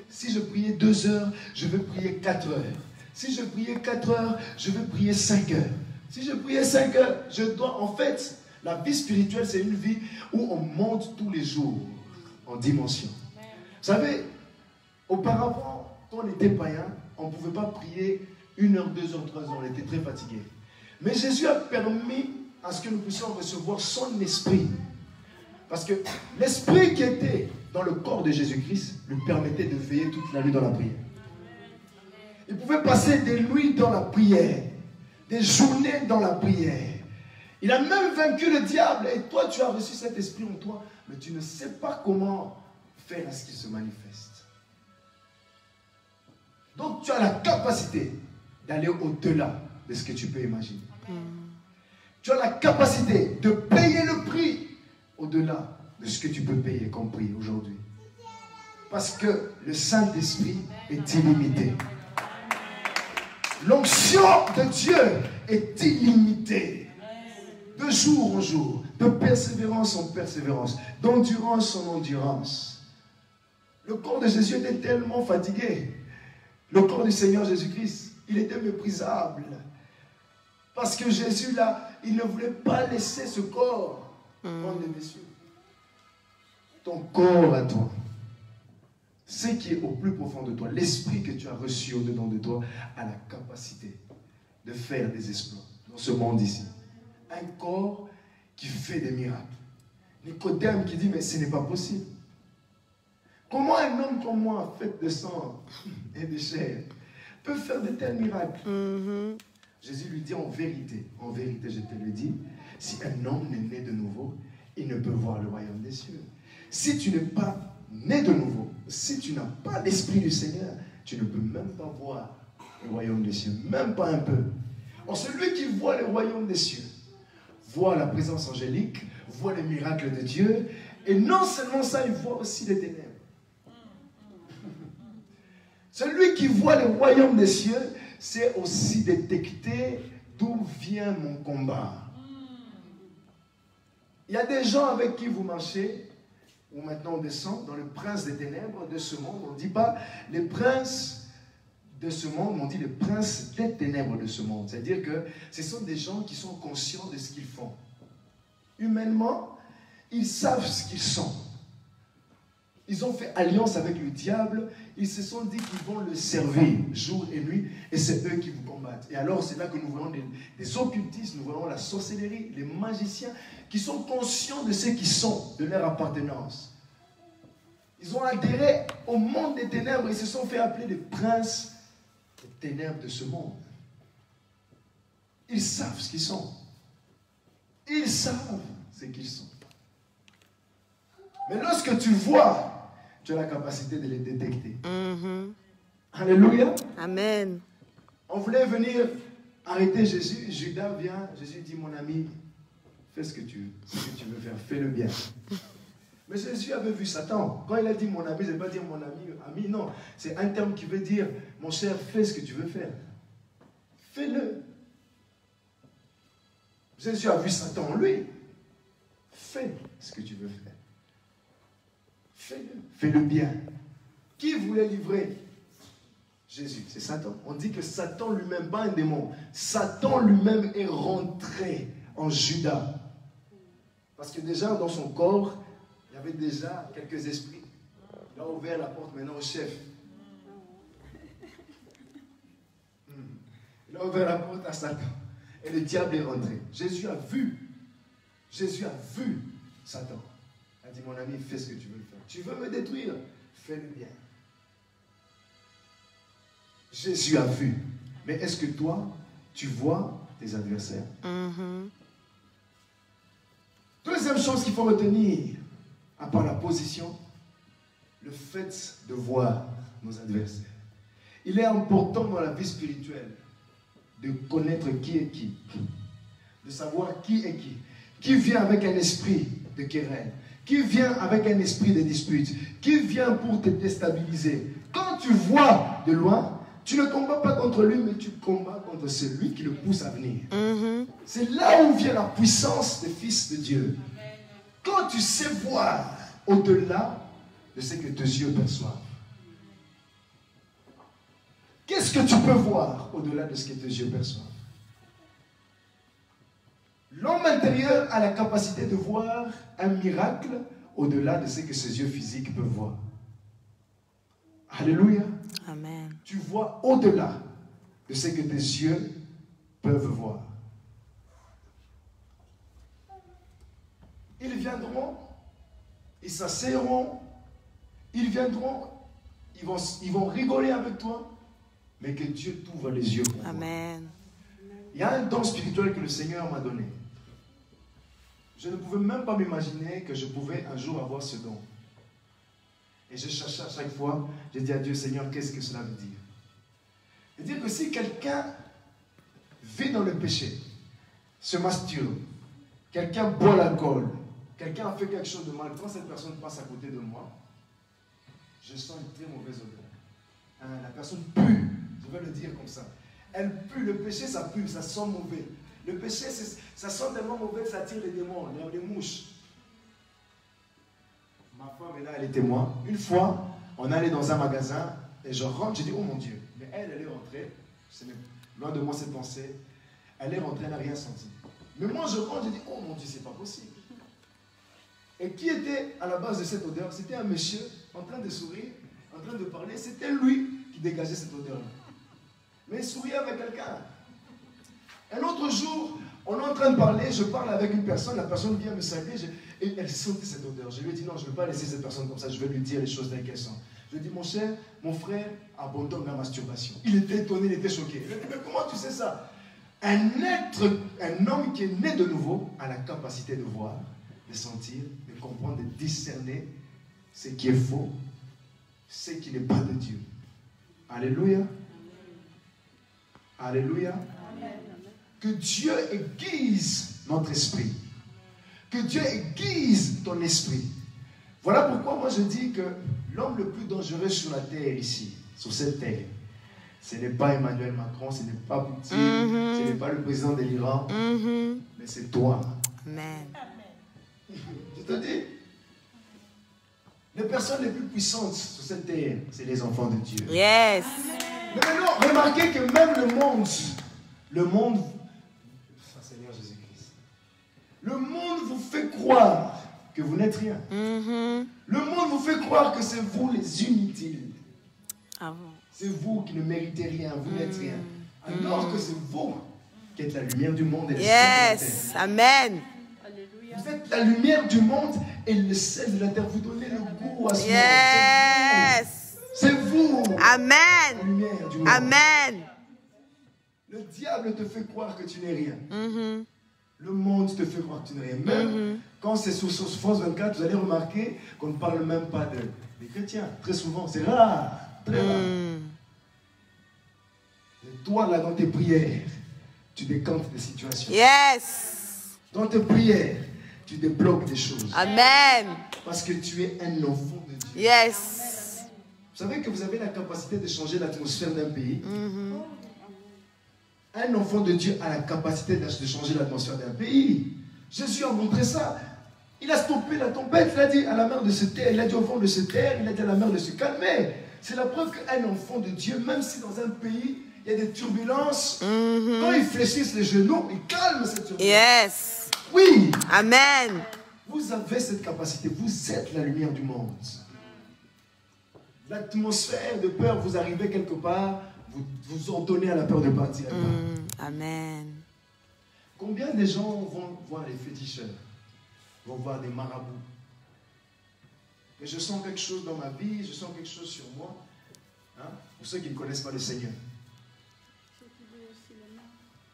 Si je priais 2 heures, je veux prier 4 heures. Si je priais 4 heures, je veux prier 5 heures. Si je priais 5 heures, je dois... En fait, la vie spirituelle, c'est une vie où on monte tous les jours en dimension. Vous savez, auparavant, quand on était païen, on ne pouvait pas prier 1 heure, 2 heures, 3 heures. On était très fatigué. Mais Jésus a permis à ce que nous puissions recevoir son esprit. Parce que l'esprit qui était dans le corps de Jésus-Christ lui permettait de veiller toute la nuit dans la prière. Il pouvait passer des nuits dans la prière, des journées dans la prière. Il a même vaincu le diable. Et toi, tu as reçu cet esprit en toi, mais tu ne sais pas comment faire à ce qu'il se manifeste. Donc, tu as la capacité d'aller au-delà de ce que tu peux imaginer. Tu as la capacité de payer le prix au-delà de ce que tu peux payer comme prix aujourd'hui. Parce que le Saint-Esprit est illimité. L'onction de Dieu est illimitée. De jour en jour, de persévérance en persévérance, d'endurance en endurance. Le corps de Jésus était tellement fatigué. Le corps du Seigneur Jésus-Christ, il était méprisable. Parce que Jésus, là, il ne voulait pas laisser ce corps prendre des blessures. Ton corps à toi, ce qui est au plus profond de toi, l'esprit que tu as reçu au-dedans de toi, a la capacité de faire des exploits dans ce monde ici. Un corps qui fait des miracles. Nicodème qui dit, mais ce n'est pas possible. Comment un homme comme moi, fait de sang et de chair, peut faire de tels miracles? Jésus lui dit, en vérité, je te le dis, si un homme n'est né de nouveau, il ne peut voir le royaume des cieux. Si tu n'es pas né de nouveau, si tu n'as pas l'esprit du Seigneur, tu ne peux même pas voir le royaume des cieux, même pas un peu. Or, celui qui voit le royaume des cieux, voit la présence angélique, voit les miracles de Dieu, et non seulement ça, il voit aussi les ténèbres. Celui qui voit le royaume des cieux, c'est aussi détecter d'où vient mon combat. Il y a des gens avec qui vous marchez, où maintenant on descend dans le prince des ténèbres de ce monde. On ne dit pas les princes de ce monde, on dit les princes des ténèbres de ce monde. C'est-à-dire que ce sont des gens qui sont conscients de ce qu'ils font. Humainement, ils savent ce qu'ils sont. Ils ont fait alliance avec le diable. Ils se sont dit qu'ils vont le servir jour et nuit. Et c'est eux qui vous combattent. Et alors, c'est là que nous voyons des occultistes, nous voyons la sorcellerie, les magiciens, qui sont conscients de ce qu'ils sont, de leur appartenance. Ils ont adhéré au monde des ténèbres. Ils se sont fait appeler les princes des ténèbres de ce monde. Ils savent ce qu'ils sont. Ils savent ce qu'ils sont. Mais lorsque tu vois, tu as la capacité de les détecter. Alléluia. Amen. On voulait venir arrêter Jésus. Judas vient. Jésus dit, mon ami, fais ce que tu veux faire. Fais-le bien. Mais Jésus avait vu Satan. Quand il a dit mon ami, ça ne veut pas dire mon ami, non. C'est un terme qui veut dire, mon cher, fais ce que tu veux faire. Fais-le. Jésus a vu Satan en lui. Fais ce que tu veux faire. Fais-le. Fais-le bien. Qui voulait livrer Jésus, c'est Satan. On dit que Satan lui-même, pas un démon, Satan lui-même est rentré en Judas. Parce que déjà dans son corps, il y avait déjà quelques esprits. Il a ouvert la porte maintenant au chef. Il a ouvert la porte à Satan. Et le diable est rentré. Jésus a vu Satan. Il a dit, mon ami, fais ce que tu veux faire. Tu veux me détruire? Fais le bien. Jésus a vu. Mais est-ce que toi, tu vois tes adversaires? Deuxième chose qu'il faut retenir, à part la position, le fait de voir nos adversaires. Il est important dans la vie spirituelle de connaître qui est qui, de savoir qui est qui vient avec un esprit de querelle, qui vient avec un esprit de dispute, qui vient pour te déstabiliser. Quand tu vois de loin, tu ne combats pas contre lui, mais tu combats contre celui qui le pousse à venir. C'est là où vient la puissance des fils de Dieu. Quand tu sais voir au-delà de ce que tes yeux perçoivent. Qu'est-ce que tu peux voir au-delà de ce que tes yeux perçoivent? L'homme intérieur a la capacité de voir un miracle au-delà de ce que ses yeux physiques peuvent voir. Alléluia. Amen. Tu vois au-delà de ce que tes yeux peuvent voir. Ils viendront, ils s'asseuront, ils viendront, ils vont rigoler avec toi, mais que Dieu t'ouvre les yeux pour Amen. voir. Il y a un don spirituel que le Seigneur m'a donné. Je ne pouvais même pas m'imaginer que je pouvais un jour avoir ce don. Et je cherchais à chaque fois, j'ai dit à Dieu, Seigneur, qu'est-ce que cela veut dire? Et dire que si quelqu'un vit dans le péché, se masturbe, quelqu'un boit l'alcool, quelqu'un a fait quelque chose de mal, quand cette personne passe à côté de moi, je sens une très mauvaise odeur. La personne pue, je vais le dire comme ça. Elle pue, le péché ça pue, ça sent mauvais. Le péché, ça sent tellement mauvais que ça attire les démons, les mouches. Ma femme est là, elle est témoin. Une fois, on allait dans un magasin et je rentre, j'ai dit, oh mon Dieu. Mais elle est rentrée, loin de moi cette pensée, elle est rentrée, elle n'a rien senti. Mais moi je rentre, j'ai dit, oh mon Dieu, c'est pas possible. Et qui était à la base de cette odeur? C'était un monsieur en train de sourire, en train de parler. C'était lui qui dégageait cette odeur-là. Mais il souriait avec quelqu'un. Un autre jour, on est en train de parler, je parle avec une personne, la personne vient me saluer et elle sentait cette odeur. Je lui ai dit non, je ne vais pas laisser cette personne comme ça, je vais lui dire les choses telles qu'elles sont. Je lui ai dit, mon cher, mon frère abandonne la masturbation. Il était étonné, il était choqué. Je lui ai dit, mais comment tu sais ça? Un homme qui est né de nouveau a la capacité de voir, de sentir, de comprendre, de discerner ce qui est faux, ce qui n'est pas de Dieu. Alléluia. Alléluia. Que Dieu aiguise notre esprit. Que Dieu aiguise ton esprit. Voilà pourquoi moi je dis que l'homme le plus dangereux sur la terre ici, sur cette terre, ce n'est pas Emmanuel Macron, ce n'est pas Poutine, ce n'est pas le président de l'Iran, mais c'est toi. Amen. Je te dis, les personnes les plus puissantes sur cette terre, c'est les enfants de Dieu. Yes. Mais maintenant, remarquez que même le monde, Seigneur Jésus-Christ, le monde vous fait croire que vous n'êtes rien. Le monde vous fait croire que c'est vous les inutiles. C'est vous qui ne méritez rien, vous n'êtes rien. Alors que c'est vous qui êtes la lumière du monde et le sel de la terre. Yes. Amen. Vous êtes la lumière du monde et le sel de la terre. Vous donnez le goût à ce Yes. monde. C'est vous. Amen. La lumière du monde. Amen. Le diable te fait croire que tu n'es rien. Le monde te fait croire que tu n'es rien. Même quand c'est sur France 24, vous allez remarquer qu'on ne parle même pas des chrétiens. Très souvent, c'est rare. Très rare. Et toi, là, dans tes prières, tu décantes des situations. Yes. Dans tes prières, tu débloques des choses. Amen. Parce que tu es un enfant de Dieu. Yes. Vous savez que vous avez la capacité de changer l'atmosphère d'un pays. Un enfant de Dieu a la capacité de changer l'atmosphère d'un pays. Jésus a montré ça. Il a stoppé la tempête. Il a dit à la mer de se taire. Il a dit au vent de se taire. Il a dit à la mer de se calmer. C'est la preuve qu'un enfant de Dieu, même si dans un pays, il y a des turbulences, quand ils fléchissent les genoux, ils calment cette turbulence. Yes. Oui. Amen. Vous avez cette capacité. Vous êtes la lumière du monde. L'atmosphère de peur, vous arrivez quelque part, vous ordonnez à la peur de partir. Amen. Combien de gens vont voir les féticheurs, vont voir des marabouts? Mais je sens quelque chose dans ma vie, je sens quelque chose sur moi. Hein? Pour ceux qui ne connaissent pas le Seigneur.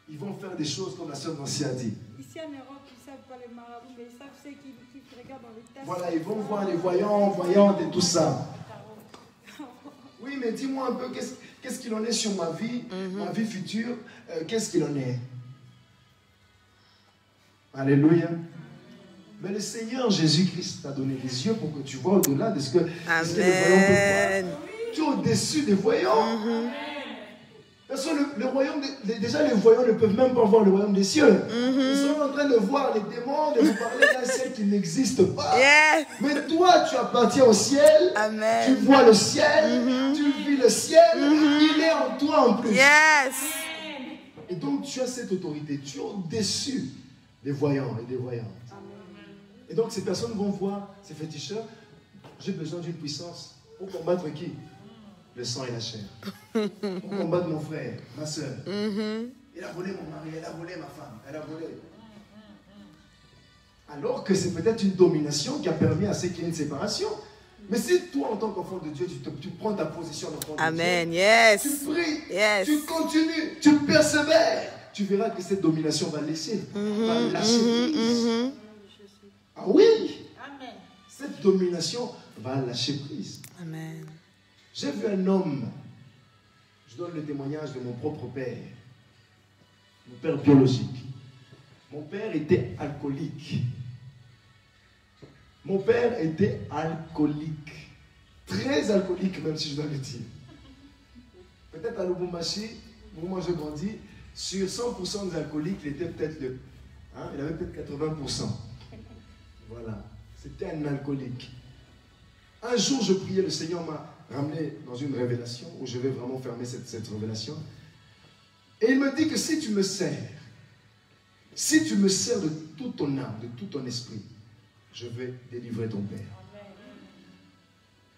Ils vont faire des choses comme la sœur Nancy a dit. Ici en Europe, ils ne savent pas les marabouts, mais ils savent ceux qui regardent dans les tasses. Voilà, ils vont voir les voyants, voyantes et tout ça. Oui, mais dis-moi un peu, qu'est-ce qu'il en est sur ma vie future, qu'est-ce qu'il en est? Alléluia. Mais le Seigneur Jésus-Christ t'a donné les yeux pour que tu vois au-delà de ce que, les voyants peuvent voir. Tu es au-dessus des voyants. Parce que le royaume, déjà les voyants ne peuvent même pas voir le royaume des cieux. Ils sont en train de voir les démons, de vous parler d'un ciel qui n'existe pas. Yes. Mais toi, tu appartiens au ciel. Amen. Tu vois le ciel, tu vis le ciel. Il est en toi en plus. Yes. Et donc tu as cette autorité. Tu es au-dessus des voyants et des voyantes. Et donc ces personnes vont voir ces féticheurs. J'ai besoin d'une puissance pour combattre qui? Le sang et la chair. Pour combattre mon frère, ma soeur. Il a volé mon mari, elle a volé ma femme, elle a volé. Alors que c'est peut-être une domination qui a permis à ce qu'il y ait une séparation. Mais si toi, en tant qu'enfant de Dieu, tu prends ta position d'enfant de Dieu, Amen. Yes. tu pries, Yes. tu continues, tu persévères, tu verras que cette domination va laisser, va lâcher prise. Ah oui. Amen. Cette domination va lâcher prise. Amen. J'ai vu un homme, je donne le témoignage de mon propre père, mon père biologique. Mon père était alcoolique. Mon père était alcoolique. Très alcoolique, même si je dois le dire. Peut-être à Lubumbashi, où moi je grandis, sur 100% des alcooliques, il était peut-être il avait peut-être 80%. Voilà. C'était un alcoolique. Un jour, je priais, le Seigneur m'a ramené dans une révélation où je vais vraiment fermer cette révélation. Et il me dit que si tu me sers de toute ton âme, de tout ton esprit, je vais délivrer ton père.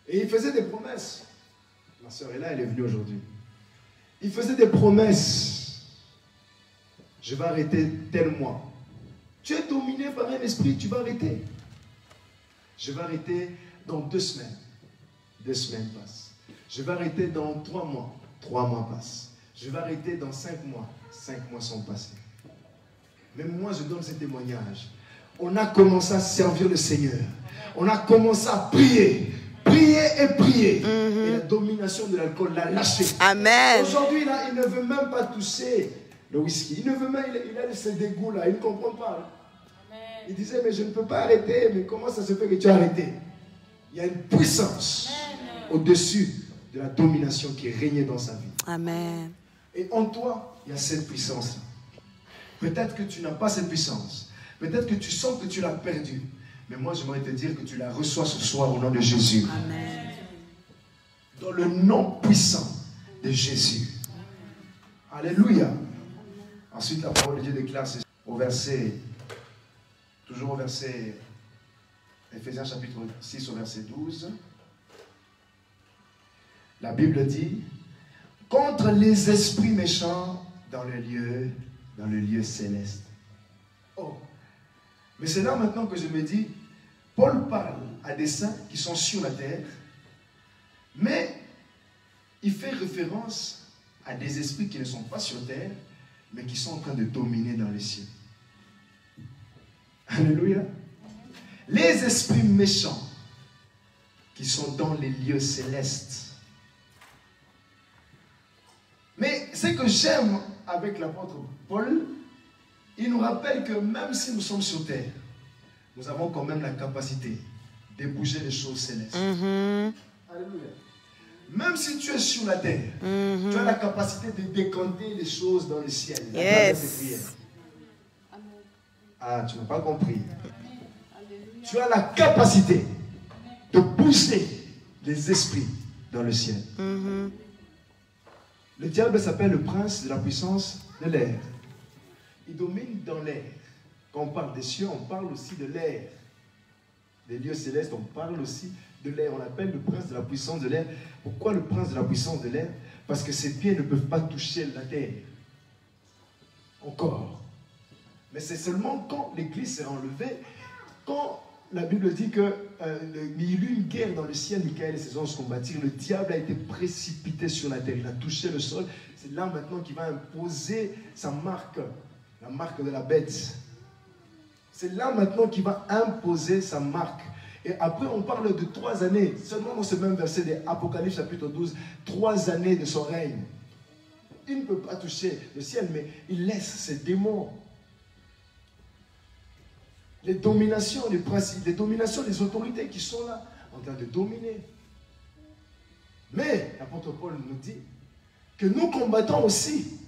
Et il faisait des promesses. Ma soeur est là, elle est venue aujourd'hui. Il faisait des promesses. Je vais arrêter tel mois. Tu es dominé par un esprit, tu vas arrêter. Je vais arrêter dans 2 semaines. 2 semaines passent. Je vais arrêter dans 3 mois. 3 mois passent. Je vais arrêter dans 5 mois. 5 mois sont passés. Mais moi, je donne ce témoignage. On a commencé à servir le Seigneur. On a commencé à prier. Prier et prier. Et la domination de l'alcool l'a lâché. Amen. Aujourd'hui, il ne veut même pas toucher le whisky. Il ne veut même, il a ce dégoût-là. Il ne comprend pas. Il disait, mais je ne peux pas arrêter. Mais comment ça se fait que tu as arrêté? Il y a une puissance au-dessus de la domination qui régnait dans sa vie. Amen. Et en toi, il y a cette puissance-là. Peut-être que tu n'as pas cette puissance. Peut-être que tu sens que tu l'as perdue. Mais moi, j'aimerais te dire que tu la reçois ce soir au nom de Jésus. Amen. Dans le nom puissant de Jésus. Alléluia. Ensuite, la parole de Dieu déclare au verset, toujours au verset, Éphésiens chapitre 6 au verset 12. La Bible dit, contre les esprits méchants dans le lieu céleste. Oh, mais c'est là maintenant que je me dis, Paul parle à des saints qui sont sur la terre, mais il fait référence à des esprits qui ne sont pas sur terre, mais qui sont en train de dominer dans les cieux. Alléluia. Les esprits méchants qui sont dans les lieux célestes. Mais ce que j'aime avec l'apôtre Paul, il nous rappelle que même si nous sommes sur terre, nous avons quand même la capacité de bouger les choses célestes. Alléluia. Même si tu es sur la terre, tu as la capacité de décanter les choses dans le ciel. Yes. Ah, tu n'as pas compris. Tu as la capacité de bouger les esprits dans le ciel. Mhm. Le diable s'appelle le prince de la puissance de l'air. Il domine dans l'air. Quand on parle des cieux, on parle aussi de l'air. Des lieux célestes, on parle aussi de l'air. On l'appelle le prince de la puissance de l'air. Pourquoi le prince de la puissance de l'air? Parce que ses pieds ne peuvent pas toucher la terre. Encore. Mais c'est seulement quand l'Église s'est enlevée, quand la Bible dit qu'il y eut une guerre dans le ciel, Michael et ses anges combattirent, le diable a été précipité sur la terre, il a touché le sol. C'est là maintenant qu'il va imposer sa marque, la marque de la bête. C'est là maintenant qu'il va imposer sa marque. Et après, on parle de 3 années, seulement dans ce même verset d'Apocalypse chapitre 12, 3 années de son règne. Il ne peut pas toucher le ciel, mais il laisse ses démons. Les dominations, les principes, les dominations des autorités qui sont là, en train de dominer. Mais, l'apôtre Paul nous dit que nous combattons aussi.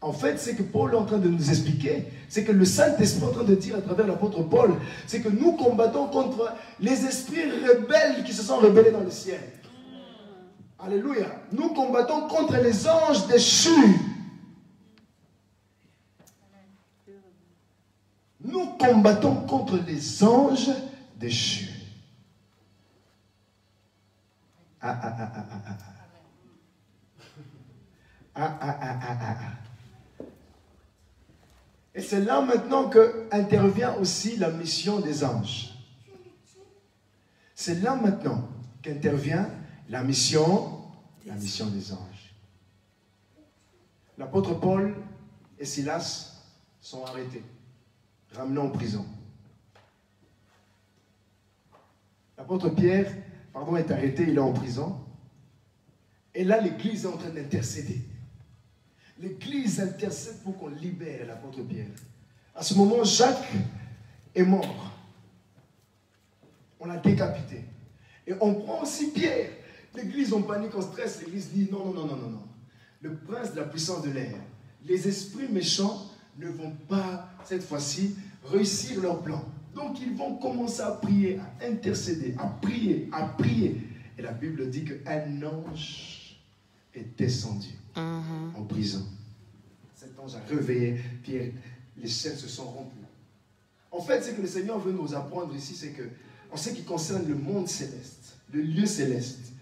En fait, c'est que Paul est en train de nous expliquer, c'est que le Saint-Esprit est en train de dire à travers l'apôtre Paul, c'est que nous combattons contre les esprits rebelles qui se sont rebellés dans le ciel. Alléluia. Nous combattons contre les anges déchus. Nous combattons contre les anges déchus. Et c'est là maintenant que intervient aussi la mission des anges. C'est là maintenant qu'intervient la mission des anges. L'apôtre Paul et Silas sont arrêtés, ramenés en prison. L'apôtre Pierre, est arrêté, il est en prison. Et là, l'Église est en train d'intercéder. L'Église intercède pour qu'on libère l'apôtre Pierre. À ce moment, Jacques est mort. On l'a décapité. Et on prend aussi Pierre. L'Église en panique, en stress. L'Église dit non, non, non, non, non, non. Le prince de la puissance de l'air, les esprits méchants ne vont pas, cette fois-ci, réussir leur plan. Donc, ils vont commencer à prier, à intercéder, à prier, à prier. Et la Bible dit qu'un ange est descendu en prison. Cet ange a réveillé Pierre. Les chaînes se sont rompues. En fait, ce que le Seigneur veut nous apprendre ici, c'est que, en ce qui concerne le monde céleste, le lieu céleste,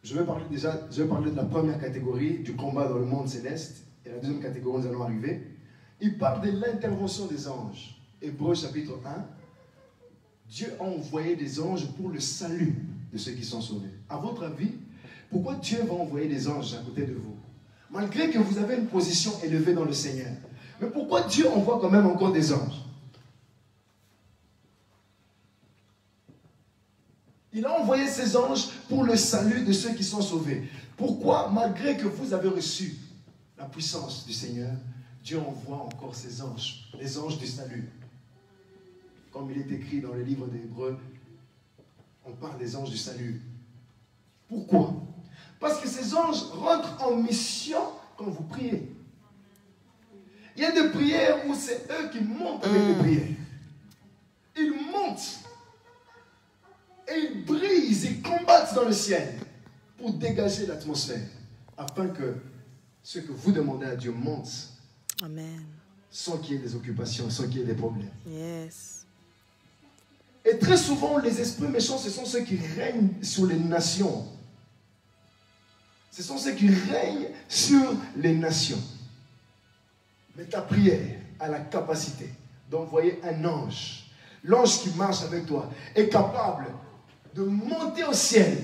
je vais parler de la première catégorie, du combat dans le monde céleste, et la deuxième catégorie, nous allons arriver. Il parle de l'intervention des anges. Hébreux chapitre 1, Dieu a envoyé des anges pour le salut de ceux qui sont sauvés. À votre avis, pourquoi Dieu va envoyer des anges à côté de vous? Malgré que vous avez une position élevée dans le Seigneur. Mais pourquoi Dieu envoie quand même encore des anges? Il a envoyé ces anges pour le salut de ceux qui sont sauvés. Pourquoi, malgré que vous avez reçu la puissance du Seigneur, Dieu envoie encore ces anges, les anges du salut? Comme il est écrit dans le livre des Hébreux, on parle des anges du salut. Pourquoi? Parce que ces anges rentrent en mission quand vous priez. Il y a des prières où c'est eux qui montent avec les prières. Ils montent et ils brisent, ils combattent dans le ciel pour dégager l'atmosphère afin que ce que vous demandez à Dieu monte. Amen. Sans qu'il y ait des occupations, sans qu'il y ait des problèmes. Yes. Et très souvent, les esprits méchants, ce sont ceux qui règnent sur les nations. Ce sont ceux qui règnent sur les nations. Mais ta prière a la capacité d'envoyer un ange. L'ange qui marche avec toi est capable de monter au ciel,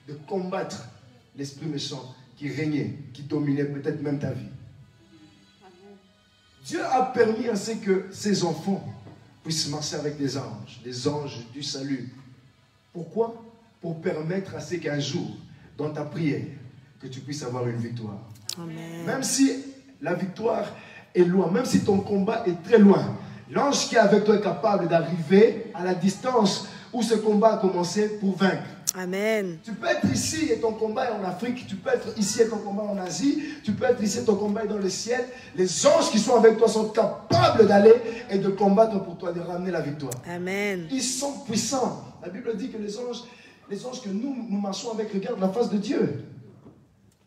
de combattre l'esprit méchant qui régnait, qui dominait peut-être même ta vie. Dieu a permis à ce que ses enfants puissent marcher avec des anges du salut. Pourquoi? Pour permettre à ce qu'un jour, dans ta prière, que tu puisses avoir une victoire. Amen. Même si la victoire est loin, même si ton combat est très loin, l'ange qui est avec toi est capable d'arriver à la distance où ce combat a commencé pour vaincre. Amen. Tu peux être ici et ton combat est en Afrique, tu peux être ici et ton combat en Asie, tu peux être ici et ton combat est dans le ciel. Les anges qui sont avec toi sont capables d'aller et de combattre pour toi, de ramener la victoire. Amen. Ils sont puissants. La Bible dit que les anges, Les anges que nous marchons avec regardent la face de Dieu.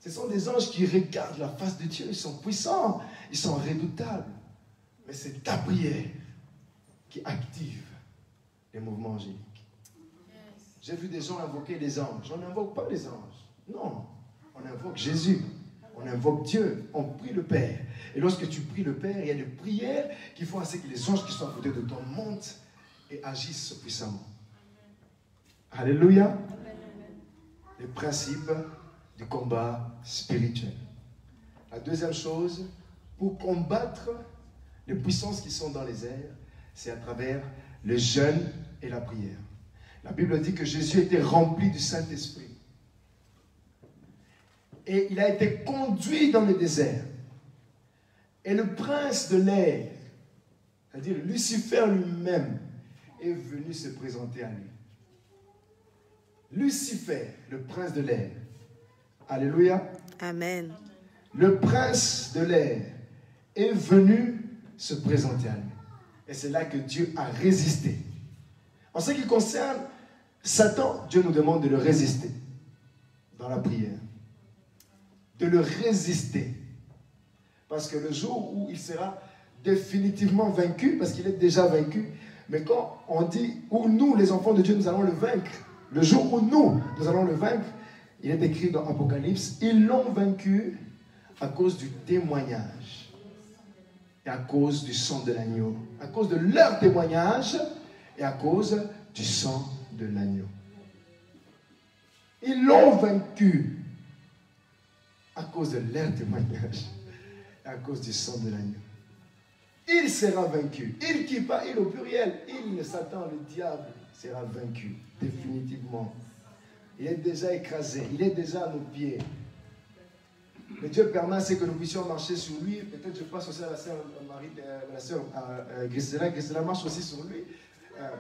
Ce sont des anges qui regardent la face de Dieu. Ils sont puissants, ils sont redoutables. Mais c'est ta prière qui active les mouvements angéliques. J'ai vu des gens invoquer des anges. On n'invoque pas les anges. Non, on invoque Jésus. On invoque Dieu. On prie le Père. Et lorsque tu pries le Père, il y a des prières qui font ainsi que les anges qui sont à côté de toi montent et agissent puissamment. Alléluia. Les principes du combat spirituel. La deuxième chose, pour combattre les puissances qui sont dans les airs, c'est à travers le jeûne et la prière. La Bible dit que Jésus était rempli du Saint-Esprit. Et il a été conduit dans le désert. Et le prince de l'air, c'est-à-dire Lucifer lui-même, est venu se présenter à lui. Lucifer, le prince de l'air. Alléluia. Amen. Le prince de l'air est venu se présenter à lui. Et c'est là que Dieu a résisté. En ce qui concerne Satan, Dieu nous demande de le résister dans la prière. De le résister. Parce que le jour où il sera définitivement vaincu, parce qu'il est déjà vaincu, mais quand on dit où nous, les enfants de Dieu, nous allons le vaincre, le jour où nous allons le vaincre, il est écrit dans Apocalypse, ils l'ont vaincu à cause du témoignage et à cause du sang de l'agneau. À cause de leur témoignage et à cause du sang de l'agneau. Ils l'ont vaincu à cause de leur témoignage et à cause du sang de l'agneau. Il sera vaincu. Il qui pas, il au pluriel. Il, Satan, le diable, sera vaincu définitivement. Il est déjà écrasé. Il est déjà à nos pieds. Mais Dieu permet que nous puissions marcher sur lui. Peut-être je passe aussi à la sœur Marie, la sœur Grisela. Grisela marche aussi sur lui.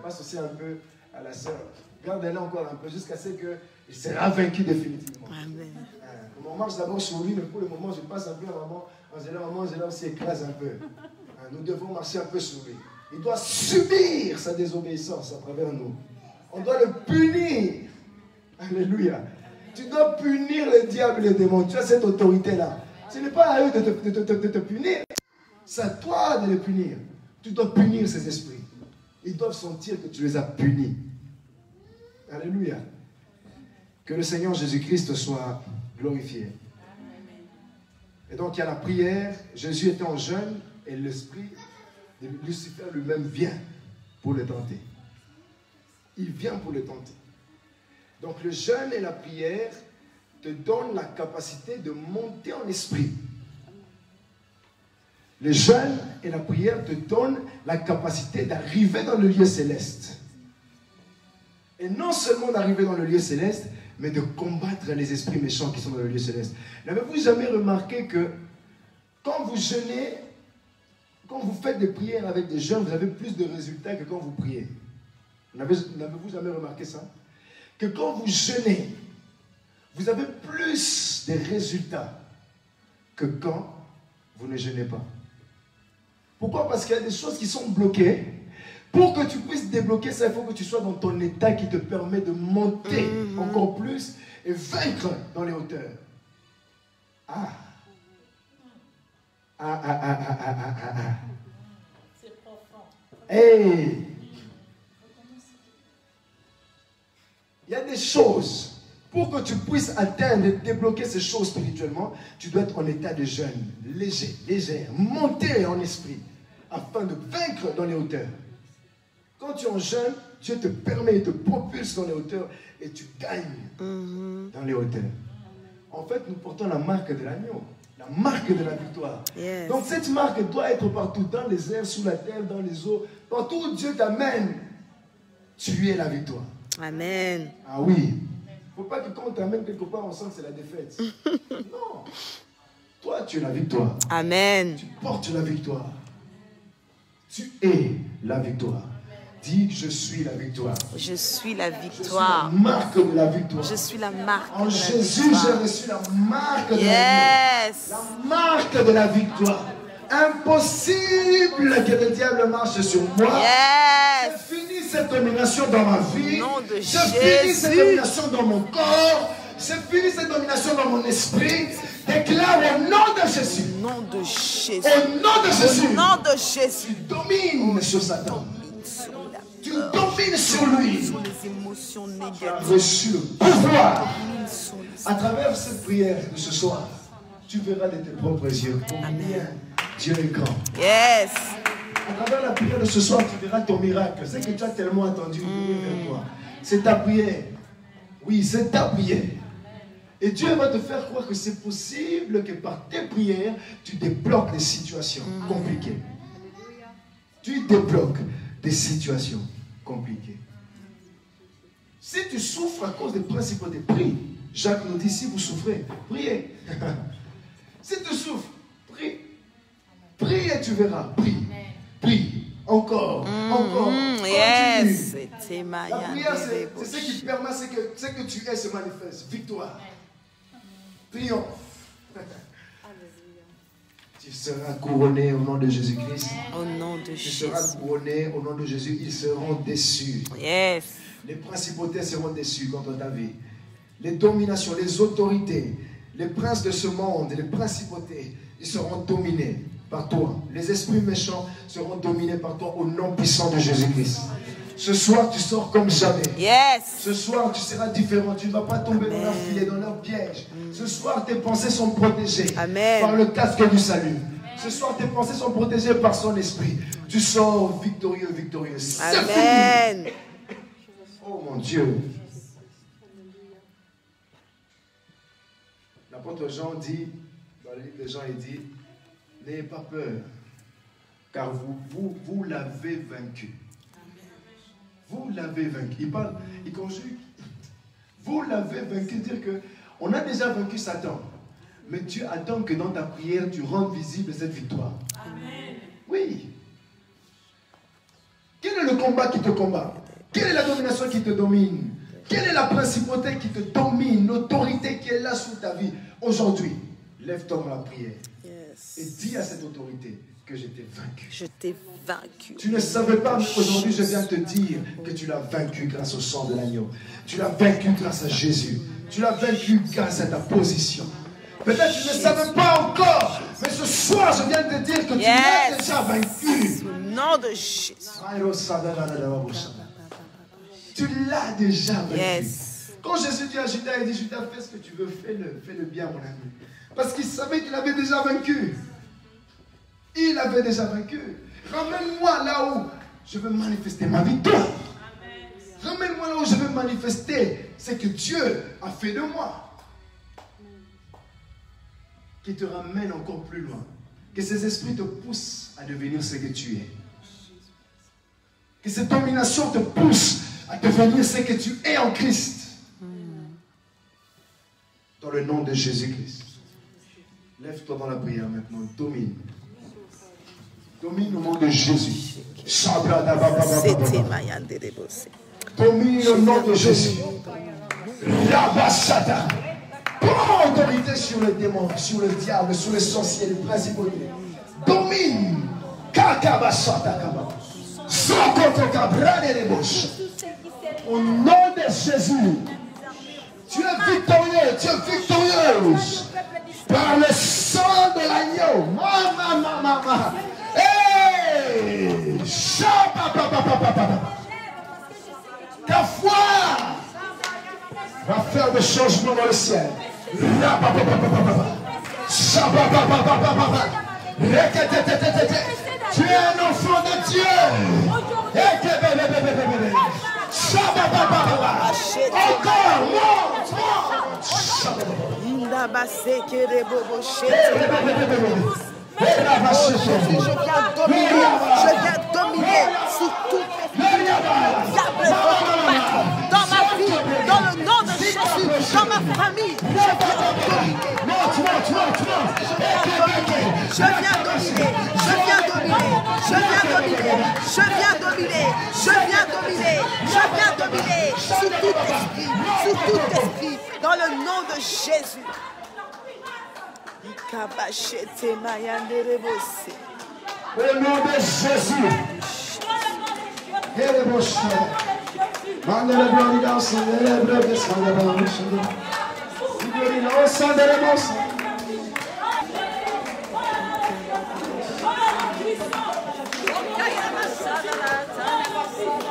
Passe aussi un peu à la sœur. Gardez-la encore un peu jusqu'à ce qu'il sera vaincu définitivement. Amen. On marche d'abord sur lui, mais pour le moment, je passe un peu à maman. Maman Angela aussi écrase un peu. Nous devons marcher un peu sur lui. Il doit subir sa désobéissance à travers nous. On doit le punir. Alléluia. Tu dois punir le diable et les démons. Tu as cette autorité-là. Ce n'est pas à eux de te punir. C'est à toi de les punir. Tu dois punir ces esprits. Ils doivent sentir que tu les as punis. Alléluia. Que le Seigneur Jésus-Christ soit glorifié. Et donc il y a la prière. Jésus était en jeûne et l'esprit de Lucifer lui-même vient pour le tenter. Il vient pour le tenter. Donc le jeûne et la prière te donnent la capacité de monter en esprit. Le jeûne et la prière te donnent la capacité d'arriver dans le lieu céleste. Et non seulement d'arriver dans le lieu céleste, mais de combattre les esprits méchants qui sont dans le lieu céleste. N'avez-vous jamais remarqué que quand vous jeûnez, quand vous faites des prières avec des jeûnes, vous avez plus de résultats que quand vous priez? N'avez-vous jamais remarqué ça? Que quand vous jeûnez, vous avez plus de résultats que quand vous ne jeûnez pas. Pourquoi? Parce qu'il y a des choses qui sont bloquées. Pour que tu puisses débloquer ça, il faut que tu sois dans ton état qui te permet de monter encore plus et vaincre dans les hauteurs. C'est profond. Hey! Il y a des choses. Pour que tu puisses atteindre et débloquer ces choses spirituellement, tu dois être en état de jeûne, léger, légère, monter en esprit, afin de vaincre dans les hauteurs. Quand tu es en jeûne, Dieu te permet, te propulse dans les hauteurs et tu gagnes dans les hauteurs. En fait, nous portons la marque de l'agneau, la marque de la victoire. Yes. Donc cette marque doit être partout, dans les airs, sous la terre, dans les eaux, partout où Dieu t'amène, tu es la victoire. Amen. Ah oui. Il ne faut pas que quand on t'amène quelque part, on sent que c'est la défaite. Non. Toi, tu es la victoire. Amen. Tu portes la victoire. Tu es la victoire. Dis, je suis la victoire. Je suis la Je suis victoire. la marque de la victoire. Je suis la marque En de la Jésus, victoire. j'ai reçu la marque de la victoire. Yes. La marque de la victoire. Impossible que le diable marche sur moi. Yes. C'est fini cette domination dans ma vie. Nom de Je finis cette Jésus. domination dans mon corps. Je finis cette domination dans mon esprit. Déclare au nom de Jésus. Au nom de Jésus. Au nom de Jésus. Au nom de Jésus. Tu domines sur Satan. Sur la Tu domines sur lui. sur les émotions Tu as négatives. reçu le pouvoir. Sur les- À travers cette prière de ce soir, tu verras de tes propres yeux combien Dieu est grand. Yes. À travers la prière de ce soir, tu verras ton miracle. C'est que tu as tellement attendu vers toi. C'est ta prière. Oui, c'est ta prière. Et Dieu va te faire croire que c'est possible que par tes prières, tu débloques des situations compliquées. Tu débloques des situations compliquées. Si tu souffres à cause des principautés, prie. Jacques nous dit, si vous souffrez, priez. Si tu souffres, prie. Prie et tu verras. Prie. Prie. Encore. Encore. Yes. Continue. C'était La Maya. prière, c'est ce qui permet, c'est que tu es se manifeste. Victoire. Triomphe. Tu seras couronné au nom de Jésus-Christ. Au nom de Tu Jésus. seras couronné au nom de Jésus. Ils seront déçus. Yes. Les principautés seront déçues contre ta vie. Les dominations, les autorités, les princes de ce monde, les principautés, ils seront dominés par toi. Les esprits méchants seront dominés par toi au nom puissant de Jésus-Christ. Ce soir, tu sors comme jamais. Yes. Ce soir, tu seras différent. Tu ne vas pas tomber dans leur filet, dans leur piège. Ce soir, tes pensées sont protégées Amen. par le casque du salut. Ce soir, tes pensées sont protégées par son esprit. Tu sors victorieux, victorieux. C'est Amen. fini. Oh mon Dieu. L'apôtre Jean dit, dans le livre de Jean, il dit, n'ayez pas peur, car vous l'avez vaincu. Vous l'avez vaincu. Il parle, il conjugue. Vous l'avez vaincu, dire que on a déjà vaincu Satan. Mais Dieu attend que dans ta prière, tu rendes visible cette victoire. Amen. Oui. Quel est le combat qui te combat? Quelle est la domination qui te domine? Quelle est la principauté qui te domine? L'autorité qui est là sous ta vie? Aujourd'hui, lève-toi dans la prière. Yes. Et dis à cette autorité que je t'ai vaincu. Je t'ai vaincu. Tu ne savais pas, mais aujourd'hui je viens te dire que tu l'as vaincu grâce au sang de l'agneau. Tu l'as vaincu grâce à Jésus. Tu l'as vaincu grâce à ta position. Peut-être tu ne savais pas encore, mais ce soir je viens te dire que tu l'as déjà vaincu. Au nom de Jésus. Tu l'as déjà vaincu. Yes. Quand Jésus dit à Judas, il dit, Judas, fais ce que tu veux, fais le bien, mon ami. Parce qu'il savait qu'il avait déjà vaincu. Il avait déjà vaincu. Ramène-moi là où je veux manifester ma victoire. Ramène-moi là où je veux manifester ce que Dieu a fait de moi. Qui te ramène encore plus loin. Que ces esprits te poussent à devenir ce que tu es. Que cette domination te pousse à devenir ce que tu es en Christ. Dans le nom de Jésus-Christ. Lève-toi dans la prière maintenant. Domine. Domine au nom de Jésus. C'était Maya Ndelebose. Domine au nom de Jésus. Rabasata. Prends autorité sur le démon, sur le diable, sur les sorciers, les principautés. Domine. Kakabasata kaba. Sokoto kabra de débauche. Au nom de Jésus. Tu es victorieux, tu es victorieuse. Par le sang de l'agneau. Mama. Hey! Ta foi va faire des changements dans le ciel. Tu es un enfant de Dieu. Encore, monte. Ndabase kerebobo shete. Je viens dominer sur tout diable dans ma vie, dans le nom de Jésus, dans ma famille. Je viens dominer sur tout esprit, dans le nom de Jésus. Au nom de Jésus.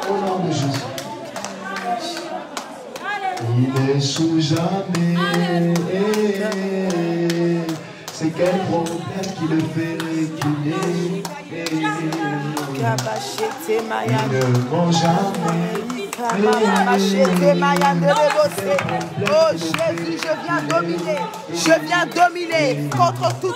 Au nom de Jésus. Il est sous jamais. C'est quel problème qui le fait reculer? Il ne ment jamais. Oh Jésus, je viens dominer contre tout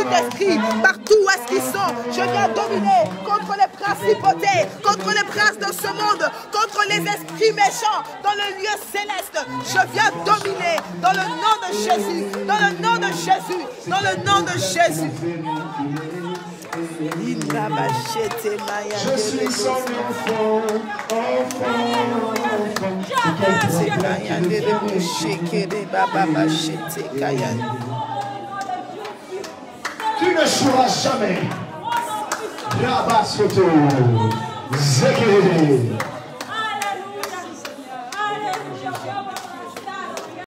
esprit, partout où est-ce qu'ils sont. Je viens dominer contre les principautés, contre les princes de ce monde, contre les esprits méchants dans le lieu céleste. Je viens dominer dans le nom de Jésus, dans le nom de Jésus, dans le nom de Jésus. Je suis son enfant. Tu ne joueras jamais. Rabasoto. Zekere.